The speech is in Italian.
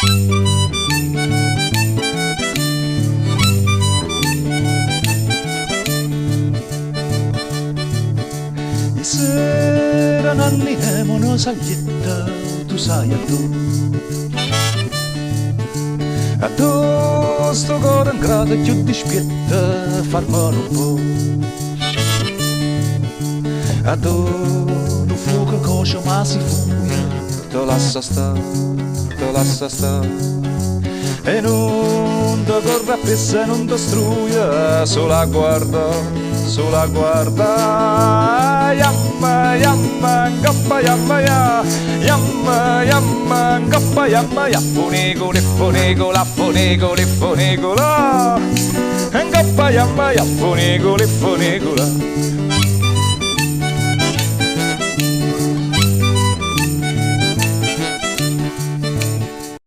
E sera nanni una saglietta, tu sai a tu sto cuore in grado più dispietta, farmelo un po'. A tu non fu che cosa ma si fuga, te lascia sta, te lascia sta. E non ti corre appresso e non ti struia, solo a guarda, solo a guarda. Yamma, yamma, ngappa, yamma, ya. Yamma, yamma, ngappa, yamma, ya. Funigole, funigole, funigole, funigole. Ngappa, yamma, ya. Funigole, funigole.